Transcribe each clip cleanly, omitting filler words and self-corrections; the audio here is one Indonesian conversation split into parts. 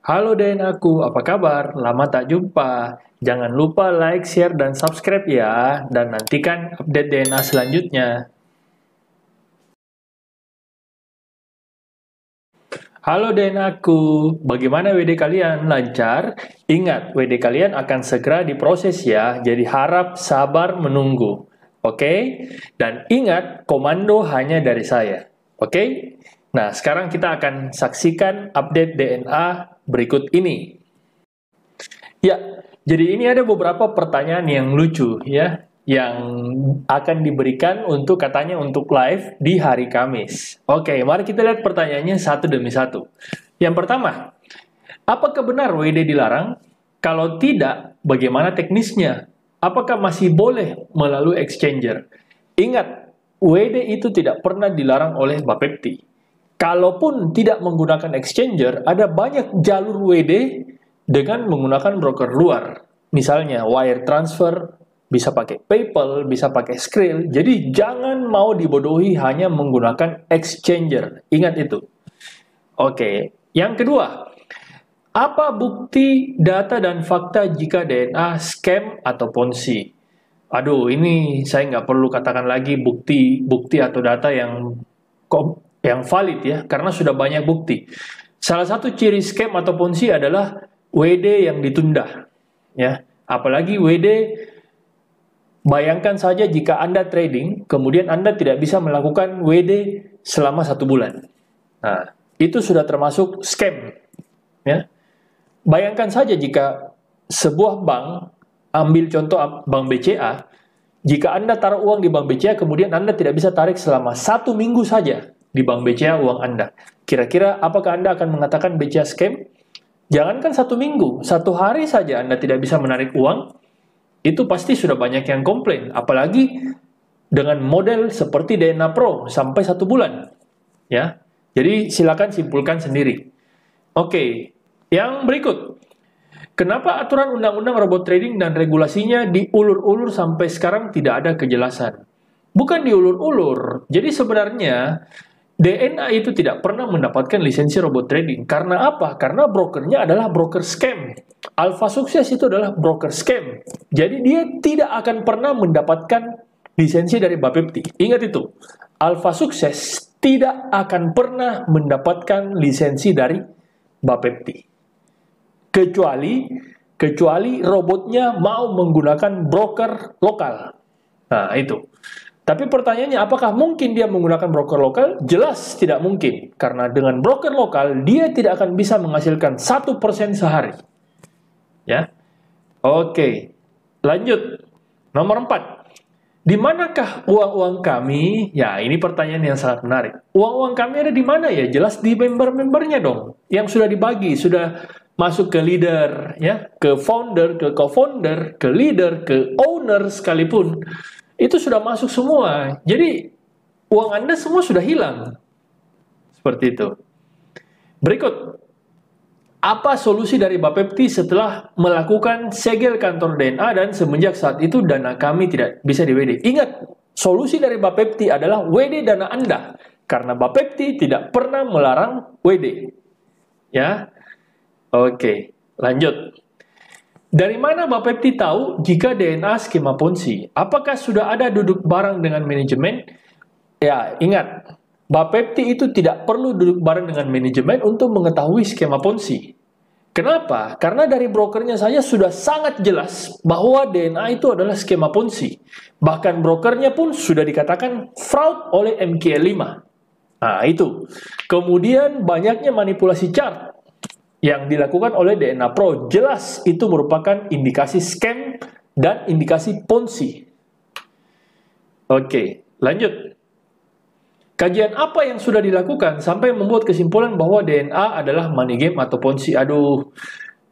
Halo aku, apa kabar? Lama tak jumpa. Jangan lupa like, share, dan subscribe ya. Dan nantikan update DNA selanjutnya. Halo aku, bagaimana WD kalian? Lancar? Ingat, WD kalian akan segera diproses ya, jadi harap sabar menunggu. Oke? Dan ingat, komando hanya dari saya. Oke? Nah, sekarang kita akan saksikan update DNA berikut ini. Ya, jadi ini ada beberapa pertanyaan yang lucu ya, yang akan diberikan untuk katanya untuk live di hari Kamis. Oke, mari kita lihat pertanyaannya satu demi satu. Yang pertama, apakah benar WD dilarang? Kalau tidak, bagaimana teknisnya? Apakah masih boleh melalui exchanger? Ingat, WD itu tidak pernah dilarang oleh Bapepti. Kalaupun tidak menggunakan exchanger, ada banyak jalur WD dengan menggunakan broker luar. Misalnya wire transfer, bisa pakai PayPal, bisa pakai Skrill. Jadi jangan mau dibodohi hanya menggunakan exchanger. Ingat itu. Oke, yang kedua, apa bukti data dan fakta jika DNA scam atau ponzi? Aduh, ini saya nggak perlu katakan lagi bukti atau data yang valid ya, karena sudah banyak bukti. Salah satu ciri scam atau ponzi adalah WD yang ditunda. Ya, apalagi WD, bayangkan saja jika Anda trading, kemudian Anda tidak bisa melakukan WD selama 1 bulan. Nah, itu sudah termasuk scam. Ya. Bayangkan saja jika sebuah bank, ambil contoh Bank BCA, jika Anda taruh uang di Bank BCA, kemudian Anda tidak bisa tarik selama 1 minggu saja di Bank BCA uang Anda. Kira-kira apakah Anda akan mengatakan BCA scam? Jangankan 1 minggu, 1 hari saja Anda tidak bisa menarik uang, itu pasti sudah banyak yang komplain. Apalagi dengan model seperti DNA Pro sampai 1 bulan. Ya, jadi silakan simpulkan sendiri. Oke, yang berikut. Kenapa aturan undang-undang robot trading dan regulasinya diulur-ulur sampai sekarang tidak ada kejelasan? Bukan diulur-ulur. Jadi sebenarnya DNA itu tidak pernah mendapatkan lisensi robot trading. Karena apa? Karena brokernya adalah broker scam. Alpha Sukses itu adalah broker scam. Jadi dia tidak akan pernah mendapatkan lisensi dari Bapepti. Ingat itu. Alpha Sukses tidak akan pernah mendapatkan lisensi dari Bapepti. Kecuali robotnya mau menggunakan broker lokal. Nah, itu. Tapi pertanyaannya, apakah mungkin dia menggunakan broker lokal? Jelas tidak mungkin. Karena dengan broker lokal, dia tidak akan bisa menghasilkan 1% sehari. Ya. Oke. Lanjut. Nomor 4. Di manakah uang-uang kami? Ya, ini pertanyaan yang sangat menarik. Uang-uang kami ada di mana ya? Jelas di member-membernya dong. Yang sudah dibagi, sudah masuk ke leader, ya, ke founder, ke co-founder, ke leader, ke owner sekalipun. Itu sudah masuk semua. Jadi, uang Anda semua sudah hilang. Seperti itu. Berikut. Apa solusi dari Bapepti setelah melakukan segel kantor DNA dan semenjak saat itu dana kami tidak bisa di WD? Ingat, solusi dari Bapepti adalah WD dana Anda. Karena Bapepti tidak pernah melarang WD. Ya. Oke, lanjut. Dari mana Bapepti tahu jika DNA skema ponzi? Apakah sudah ada duduk bareng dengan manajemen? Ya, ingat. Bapepti itu tidak perlu duduk bareng dengan manajemen untuk mengetahui skema ponzi. Kenapa? Karena dari brokernya saja sudah sangat jelas bahwa DNA itu adalah skema ponzi. Bahkan brokernya pun sudah dikatakan fraud oleh MKL5. Nah, itu. Kemudian banyaknya manipulasi chart yang dilakukan oleh DNA Pro. Jelas itu merupakan indikasi scam dan indikasi ponzi. Oke, lanjut. Kajian apa yang sudah dilakukan sampai membuat kesimpulan bahwa DNA adalah money game atau ponzi? Aduh,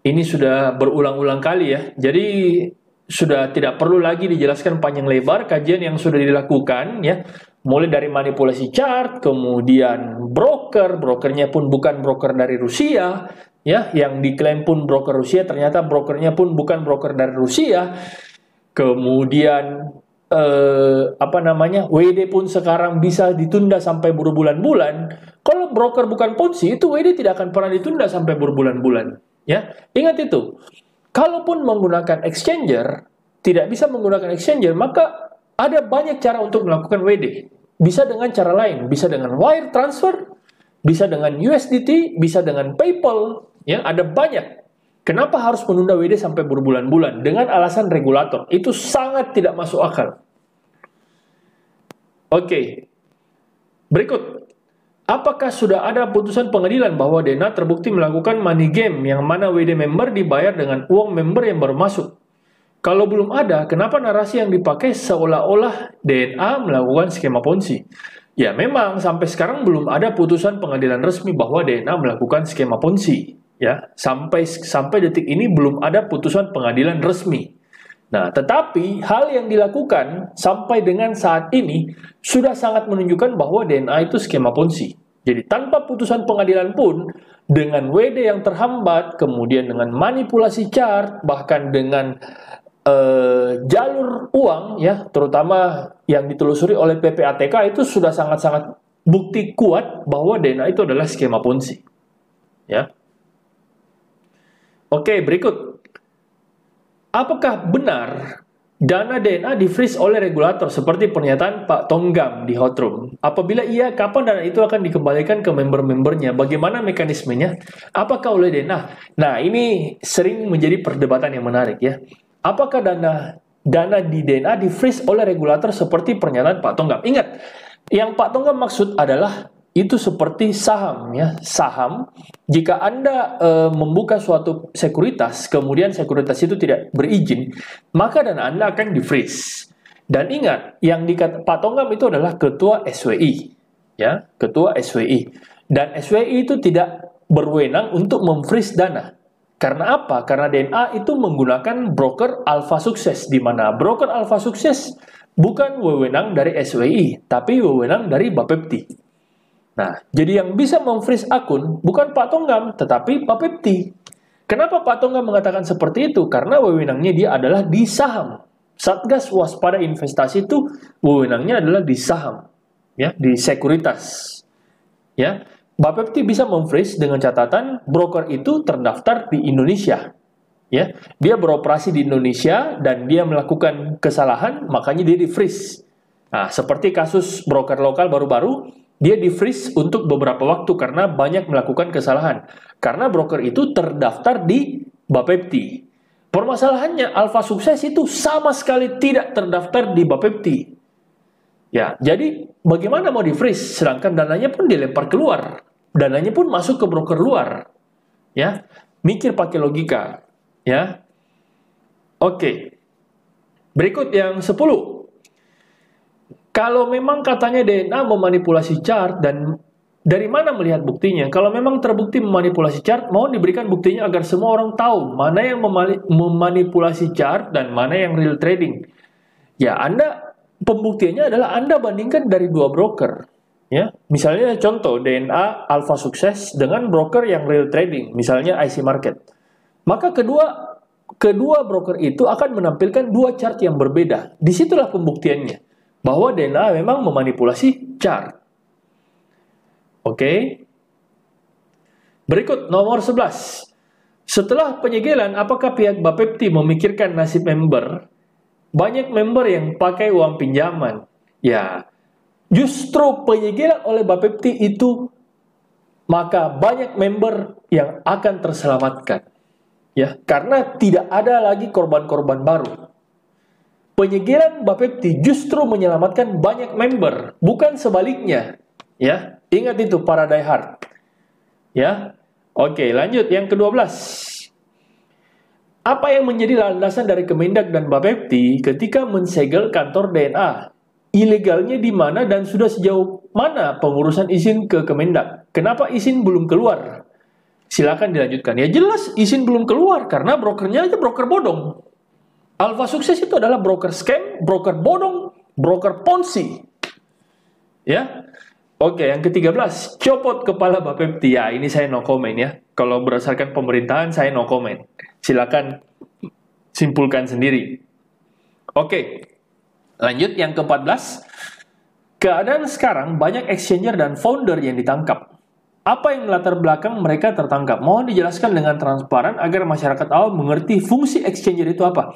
ini sudah berulang-ulang kali ya. Jadi sudah tidak perlu lagi dijelaskan panjang lebar kajian yang sudah dilakukan ya. Mulai dari manipulasi chart, kemudian brokernya pun bukan broker dari Rusia, ya, yang diklaim pun broker Rusia, ternyata brokernya pun bukan broker dari Rusia. Kemudian WD pun sekarang bisa ditunda sampai berbulan-bulan. Kalau broker bukan Ponzi, itu WD tidak akan pernah ditunda sampai berbulan-bulan. Ya, ingat itu. Kalaupun menggunakan exchanger, tidak bisa menggunakan exchanger, maka ada banyak cara untuk melakukan WD. Bisa dengan cara lain, bisa dengan wire transfer, bisa dengan USDT, bisa dengan PayPal. Ya, ada banyak. Kenapa harus menunda WD sampai berbulan-bulan? Dengan alasan regulator. Itu sangat tidak masuk akal. Oke. Berikut. Apakah sudah ada putusan pengadilan bahwa DNA terbukti melakukan money game yang mana WD member dibayar dengan uang member yang baru masuk? Kalau belum ada, kenapa narasi yang dipakai seolah-olah DNA melakukan skema Ponzi? Ya, memang sampai sekarang belum ada putusan pengadilan resmi bahwa DNA melakukan skema Ponzi. Ya, sampai detik ini belum ada putusan pengadilan resmi. Nah, tetapi hal yang dilakukan sampai dengan saat ini sudah sangat menunjukkan bahwa DNA itu skema Ponzi. Jadi tanpa putusan pengadilan pun, dengan WD yang terhambat, kemudian dengan manipulasi chart, bahkan dengan jalur uang, ya, terutama yang ditelusuri oleh PPATK, itu sudah sangat-sangat bukti kuat bahwa DNA itu adalah skema Ponzi. Ya. Oke, berikut. Apakah benar dana DNA di-freeze oleh regulator seperti pernyataan Pak Tonggam di Hotroom? Apabila iya, kapan dana itu akan dikembalikan ke member-membernya? Bagaimana mekanismenya? Apakah oleh DNA? Nah, ini sering menjadi perdebatan yang menarik, ya. Apakah dana di DNA di-freeze oleh regulator seperti pernyataan Pak Tonggam? Ingat, yang Pak Tonggam maksud adalah itu seperti saham, ya. Saham, jika Anda membuka suatu sekuritas, kemudian sekuritas itu tidak berizin, maka dana Anda akan di-freeze. Dan ingat, yang dikata Pak Tonggam itu adalah ketua SWI, ya, ketua SWI. Dan SWI itu tidak berwenang untuk mem-freeze dana. Karena apa? Karena DNA itu menggunakan broker Alpha Sukses, di mana broker Alpha Sukses bukan wewenang dari SWI, tapi wewenang dari Bapepti. Nah, jadi yang bisa mem-freeze akun bukan Pak Tonggam, tetapi Bapepti. Kenapa Pak Tonggam mengatakan seperti itu? Karena wewenangnya dia adalah di saham. Satgas Waspada Investasi itu wewenangnya adalah di saham, ya, di sekuritas. Ya, Bapepti bisa mem-freeze dengan catatan broker itu terdaftar di Indonesia. Ya, dia beroperasi di Indonesia dan dia melakukan kesalahan, makanya dia di-freeze. Nah, seperti kasus broker lokal baru-baru, dia di-freeze untuk beberapa waktu karena banyak melakukan kesalahan. Karena broker itu terdaftar di Bapepti. Permasalahannya, Alpha Sukses itu sama sekali tidak terdaftar di Bapepti. Ya, jadi bagaimana mau di-freeze? Sedangkan dananya pun dilempar keluar. Dananya pun masuk ke broker luar. Ya, mikir pakai logika. Ya, oke. Berikut yang 10. Kalau memang katanya DNA memanipulasi chart, dan dari mana melihat buktinya? Kalau memang terbukti memanipulasi chart, mohon diberikan buktinya agar semua orang tahu mana yang memanipulasi chart dan mana yang real trading. Ya, pembuktiannya adalah Anda bandingkan dari dua broker. Ya, misalnya contoh DNA Alpha Sukses dengan broker yang real trading, misalnya IC Market. Maka kedua broker itu akan menampilkan dua chart yang berbeda. Disitulah pembuktiannya bahwa DNA memang memanipulasi chart. Oke. Berikut nomor 11. Setelah penyegelan, apakah pihak Bapepti memikirkan nasib member? Banyak member yang pakai uang pinjaman. Ya, justru penyegelan oleh Bapepti itu, maka banyak member yang akan terselamatkan. Ya, karena tidak ada lagi korban-korban baru. Penyegelan Bapepti justru menyelamatkan banyak member, bukan sebaliknya. Ya, ingat itu para diehard. Ya, oke, lanjut yang ke-12. Apa yang menjadi landasan dari Kemendak dan Bapepti ketika mensegel kantor DNA? Ilegalnya di mana dan sudah sejauh mana pengurusan izin ke Kemendak? Kenapa izin belum keluar? Silakan dilanjutkan. Ya jelas izin belum keluar karena brokernya aja broker bodong. Alpha Sukses itu adalah broker scam, broker bodong, broker Ponzi. Ya. Oke, yang ke-13, copot kepala Bapepti. Ya, ini saya no comment ya. Kalau berdasarkan pemerintahan saya no comment. Silakan simpulkan sendiri. Oke. Lanjut yang ke-14. Keadaan sekarang banyak exchanger dan founder yang ditangkap. Apa yang melatar belakang mereka tertangkap? Mohon dijelaskan dengan transparan agar masyarakat awam mengerti fungsi exchanger itu apa.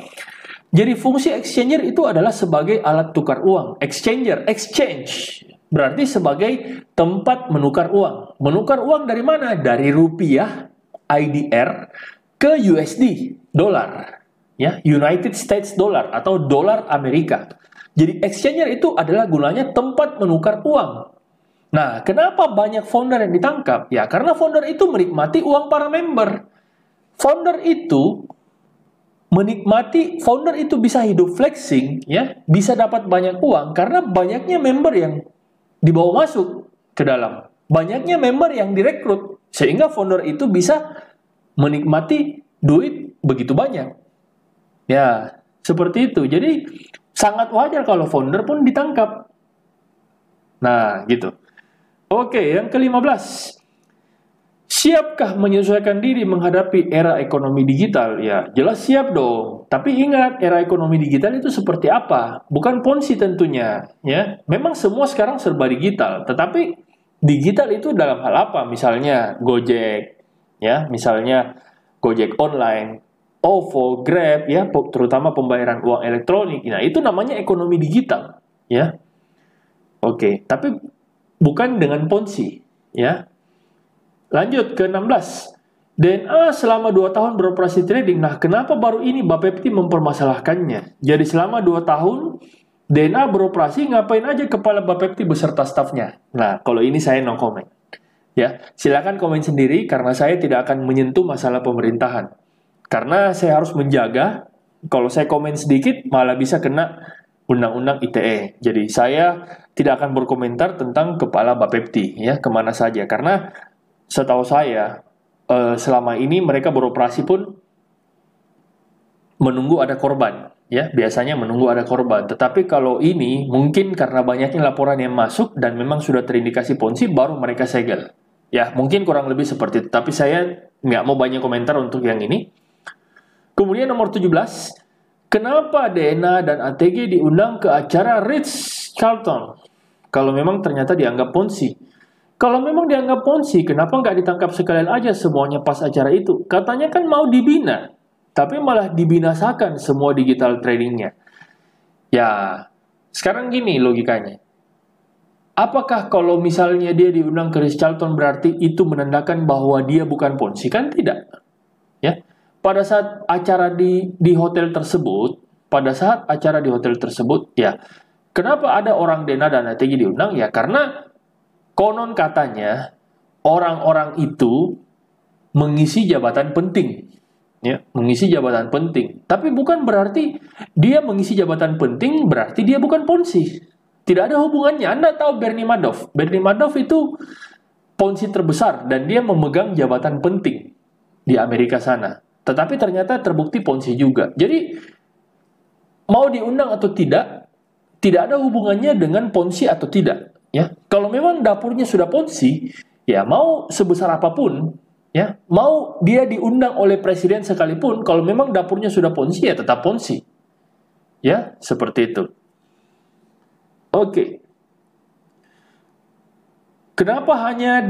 Jadi fungsi exchanger itu adalah sebagai alat tukar uang. Exchanger, exchange, berarti sebagai tempat menukar uang. Menukar uang dari mana? Dari rupiah, IDR, ke USD, dolar. Ya, United States Dollar atau dolar Amerika. Jadi exchanger itu adalah gunanya tempat menukar uang. Nah, kenapa banyak founder yang ditangkap? Ya, karena founder itu menikmati uang para member. Founder itu bisa hidup flexing, ya, bisa dapat banyak uang karena banyaknya member yang dibawa masuk ke dalam. Banyaknya member yang direkrut sehingga founder itu bisa menikmati duit begitu banyak. Ya, seperti itu. Jadi sangat wajar kalau founder pun ditangkap. Nah, gitu. Oke, yang ke-15. Siapkah menyesuaikan diri menghadapi era ekonomi digital? Ya, jelas siap dong. Tapi ingat, era ekonomi digital itu seperti apa? Bukan Ponzi tentunya, ya. Memang semua sekarang serba digital, tetapi digital itu dalam hal apa? Misalnya Gojek, ya, misalnya Gojek online, OVO, Grab, ya, terutama pembayaran uang elektronik. Nah, itu namanya ekonomi digital, ya. Oke, tapi bukan dengan Ponzi, ya. Lanjut ke 16. DNA selama 2 tahun beroperasi trading. Nah, kenapa baru ini Bapepti mempermasalahkannya? Jadi selama 2 tahun DNA beroperasi, ngapain aja kepala Bapepti beserta stafnya? Nah, kalau ini saya no comment. Ya, silakan komen sendiri karena saya tidak akan menyentuh masalah pemerintahan. Karena saya harus menjaga, kalau saya komen sedikit malah bisa kena Undang-Undang ITE. Jadi saya tidak akan berkomentar tentang kepala Bapepti, ya, kemana saja. Karena setahu saya, selama ini mereka beroperasi pun menunggu ada korban. Ya, biasanya menunggu ada korban. Tetapi kalau ini, mungkin karena banyaknya laporan yang masuk dan memang sudah terindikasi Ponzi, baru mereka segel. Ya, mungkin kurang lebih seperti itu. Tapi saya nggak mau banyak komentar untuk yang ini. Kemudian nomor 17, kenapa DNA dan ATG diundang ke acara Ritz-Carlton? Kalau memang ternyata dianggap Ponzi. Kalau memang dianggap Ponzi, kenapa nggak ditangkap sekalian aja semuanya pas acara itu? Katanya kan mau dibina, tapi malah dibinasakan semua digital tradingnya. Ya, sekarang gini logikanya. Apakah kalau misalnya dia diundang ke Ritz-Carlton berarti itu menandakan bahwa dia bukan Ponzi? Kan tidak. Ya, pada saat acara di hotel tersebut, ya, kenapa ada orang DNA dan ATG diundang? Ya, karena konon katanya orang-orang itu mengisi jabatan penting, ya, mengisi jabatan penting. Tapi bukan berarti dia mengisi jabatan penting berarti dia bukan Ponzi. Tidak ada hubungannya. Anda tahu Bernie Madoff? Bernie Madoff itu Ponzi terbesar dan dia memegang jabatan penting di Amerika sana. Tetapi ternyata terbukti Ponzi juga. Jadi mau diundang atau tidak ada hubungannya dengan Ponzi atau tidak. Ya, kalau memang dapurnya sudah Ponzi, ya mau sebesar apapun, ya mau dia diundang oleh presiden sekalipun, kalau memang dapurnya sudah Ponzi ya tetap Ponzi. Ya, seperti itu. Oke. Kenapa hanya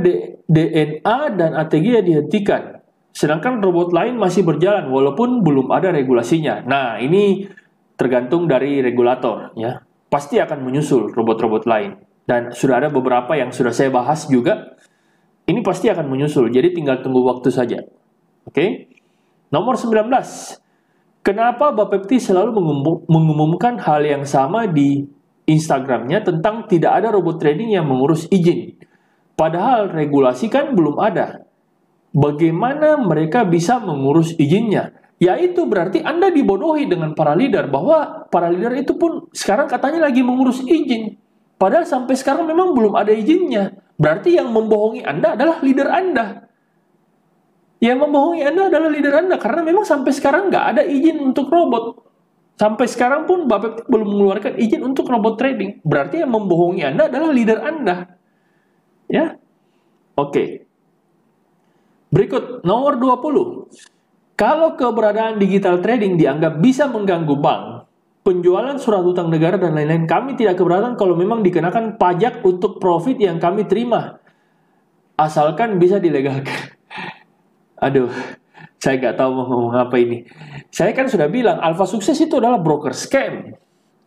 DNA dan ATG yang dihentikan, sedangkan robot lain masih berjalan walaupun belum ada regulasinya? Nah, ini tergantung dari regulator, ya. Pasti akan menyusul robot-robot lain. Dan sudah ada beberapa yang sudah saya bahas juga. Ini pasti akan menyusul, jadi tinggal tunggu waktu saja. Oke. Nomor 19. Kenapa Bapepti selalu mengumumkan hal yang sama di Instagramnya tentang tidak ada robot trading yang mengurus izin? Padahal regulasi kan belum ada. Bagaimana mereka bisa mengurus izinnya? Ya itu berarti Anda dibodohi dengan para leader, bahwa para leader itu pun sekarang katanya lagi mengurus izin. Padahal sampai sekarang memang belum ada izinnya. Berarti yang membohongi Anda adalah leader Anda. Yang membohongi Anda adalah leader Anda, karena memang sampai sekarang nggak ada izin untuk robot. Sampai sekarang pun Bapepti belum mengeluarkan izin untuk robot trading. Berarti yang membohongi Anda adalah leader Anda. Ya, oke. Berikut, nomor 20. Kalau keberadaan digital trading dianggap bisa mengganggu bank, penjualan surat utang negara dan lain-lain, kami tidak keberatan kalau memang dikenakan pajak untuk profit yang kami terima, asalkan bisa dilegalkan. Aduh, saya nggak tahu mau ngomong apa ini. Saya kan sudah bilang, Alpha Sukses itu adalah broker scam.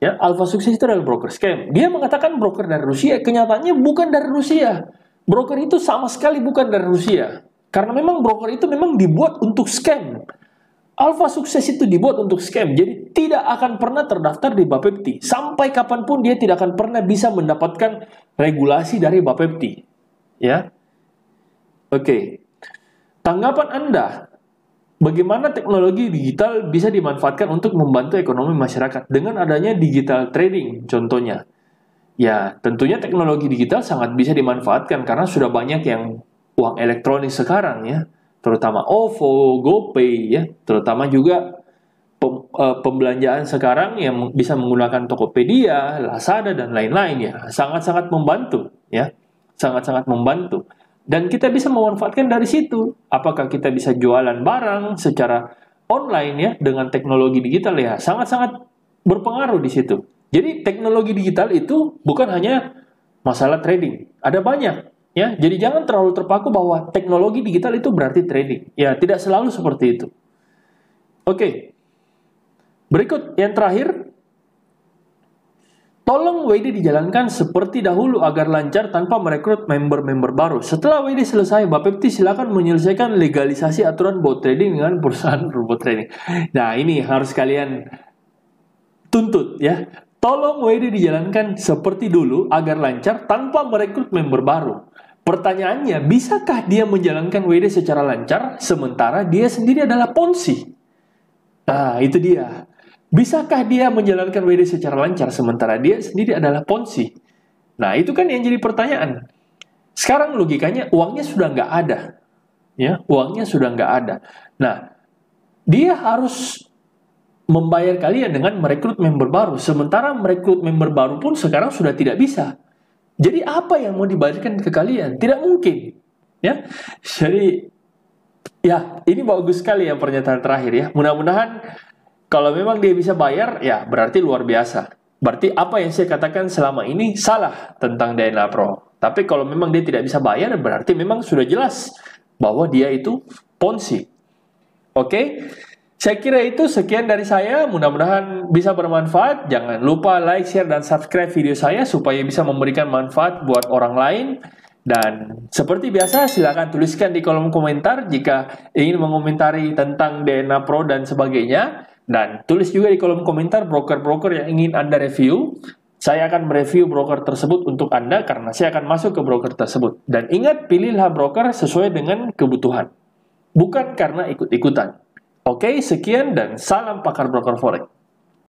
Ya, Alpha Sukses itu adalah broker scam. Dia mengatakan broker dari Rusia, kenyataannya bukan dari Rusia. Broker itu sama sekali bukan dari Rusia. Karena memang broker itu memang dibuat untuk scam. Alpha Sukses itu dibuat untuk scam, jadi tidak akan pernah terdaftar di Bapepti. Sampai kapanpun dia tidak akan pernah bisa mendapatkan regulasi dari Bapepti. Ya, oke. Tanggapan Anda, bagaimana teknologi digital bisa dimanfaatkan untuk membantu ekonomi masyarakat dengan adanya digital trading, contohnya? Ya, tentunya teknologi digital sangat bisa dimanfaatkan karena sudah banyak yang uang elektronik sekarang ya. Terutama OVO, GoPay, ya, terutama juga pembelanjaan sekarang yang bisa menggunakan Tokopedia, Lazada dan lain-lain ya, sangat-sangat membantu ya, sangat-sangat membantu. Dan kita bisa memanfaatkan dari situ. Apakah kita bisa jualan barang secara online ya dengan teknologi digital ya, sangat-sangat berpengaruh di situ. Jadi teknologi digital itu bukan hanya masalah trading, ada banyak. Ya, jadi jangan terlalu terpaku bahwa teknologi digital itu berarti trading. Ya, tidak selalu seperti itu. Oke. Berikut yang terakhir. Tolong WD dijalankan seperti dahulu agar lancar tanpa merekrut member-member baru. Setelah WD selesai, Bapepti silakan menyelesaikan legalisasi aturan bot trading dengan perusahaan robot trading. Nah, ini harus kalian tuntut ya. Tolong WD dijalankan seperti dulu agar lancar tanpa merekrut member baru. Pertanyaannya, bisakah dia menjalankan WD secara lancar sementara dia sendiri adalah Ponzi? Nah, itu dia. Bisakah dia menjalankan WD secara lancar sementara dia sendiri adalah Ponzi? Nah, itu kan yang jadi pertanyaan. Sekarang logikanya uangnya sudah nggak ada. Ya, uangnya sudah nggak ada. Nah, dia harus membayar kalian dengan merekrut member baru. Sementara merekrut member baru pun sekarang sudah tidak bisa. Jadi apa yang mau dibayarkan ke kalian? Tidak mungkin. Ya. Jadi ya, ini bagus sekali ya pernyataan terakhir ya. Mudah-mudahan kalau memang dia bisa bayar ya berarti luar biasa. Berarti apa yang saya katakan selama ini salah tentang DNA Pro. Tapi kalau memang dia tidak bisa bayar berarti memang sudah jelas bahwa dia itu Ponzi. Oke? Saya kira itu sekian dari saya, mudah-mudahan bisa bermanfaat. Jangan lupa like, share, dan subscribe video saya supaya bisa memberikan manfaat buat orang lain. Dan seperti biasa, silakan tuliskan di kolom komentar jika ingin mengomentari tentang DNA Pro dan sebagainya. Dan tulis juga di kolom komentar broker-broker yang ingin Anda review. Saya akan mereview broker tersebut untuk Anda karena saya akan masuk ke broker tersebut. Dan ingat, pilihlah broker sesuai dengan kebutuhan, bukan karena ikut-ikutan. Oke, sekian dan salam pakar broker forex.